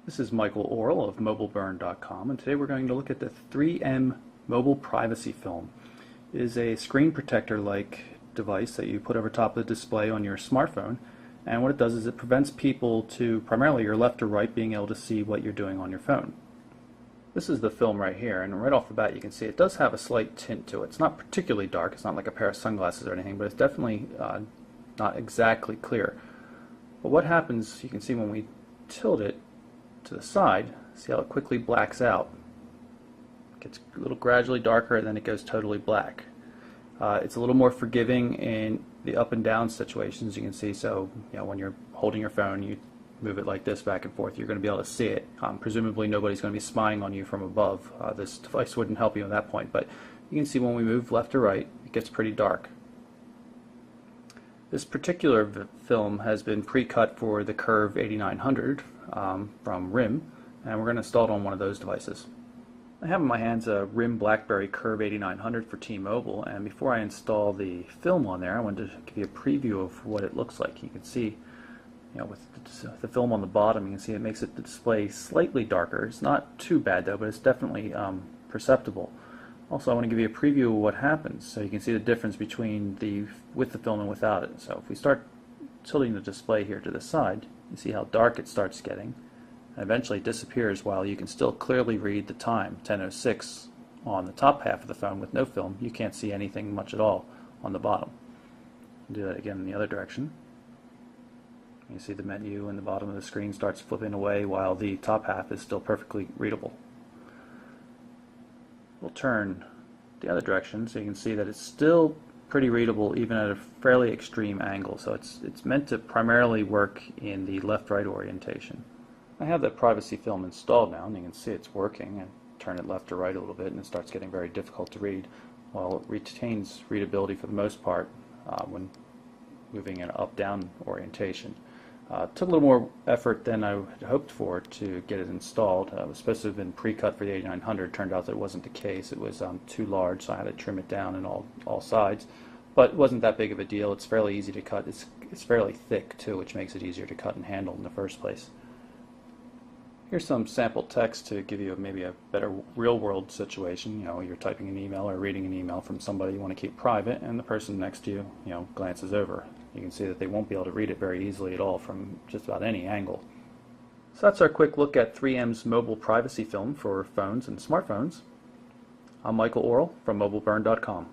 This is Michael Orrell of MobileBurn.com, and today we're going to look at the 3M Mobile Privacy Film. It is a screen protector-like device that you put over top of the display on your smartphone, and what it does is it prevents people to, primarily your left or right, being able to see what you're doing on your phone. This is the film right here, and right off the bat you can see it does have a slight tint to it. It's not particularly dark, it's not like a pair of sunglasses or anything, but it's definitely not exactly clear. But what happens, you can see when we tilt it to the side, see how it quickly blacks out. It gets a little gradually darker and then it goes totally black. It's a little more forgiving in the up and down situations, you can see. So when you're holding your phone, you move it like this back and forth, you're going to be able to see it. Presumably nobody's going to be spying on you from above. This device wouldn't help you at that point, but you can see when we move left or right, it gets pretty dark. This particular film has been pre-cut for the Curve 8900 from RIM, and we're going to install it on one of those devices. I have in my hands a RIM BlackBerry Curve 8900 for T-Mobile, and before I install the film on there, I wanted to give you a preview of what it looks like. You can see, with the film on the bottom, you can see it makes the display slightly darker. It's not too bad though, but it's definitely perceptible. Also, I want to give you a preview of what happens, so you can see the difference between with the film and without it. So if we start tilting the display here to the side, you see how dark it starts getting, and eventually it disappears while you can still clearly read the time, 10:06, on the top half of the phone with no film. You can't see anything much at all on the bottom. Do that again in the other direction. You see the menu in the bottom of the screen starts flipping away while the top half is still perfectly readable. We'll turn the other direction so you can see that it's still pretty readable even at a fairly extreme angle. So it's meant to primarily work in the left-right orientation. I have that privacy film installed now, and you can see it's working. And turn it left or right a little bit and it starts getting very difficult to read, while it retains readability for the most part when moving in an up-down orientation. It took a little more effort than I had hoped for to get it installed. It was supposed to have been pre-cut for the 8900. Turned out that it wasn't the case. It was too large, so I had to trim it down in all sides. But it wasn't that big of a deal. It's fairly easy to cut. It's fairly thick too, which makes it easier to cut and handle in the first place. Here's some sample text to give you maybe a better real-world situation. You're typing an email or reading an email from somebody you want to keep private, and the person next to you, glances over. You can see that they won't be able to read it very easily at all from just about any angle. So that's our quick look at 3M's mobile privacy film for phones and smartphones. I'm Michael Orrell from MobileBurn.com.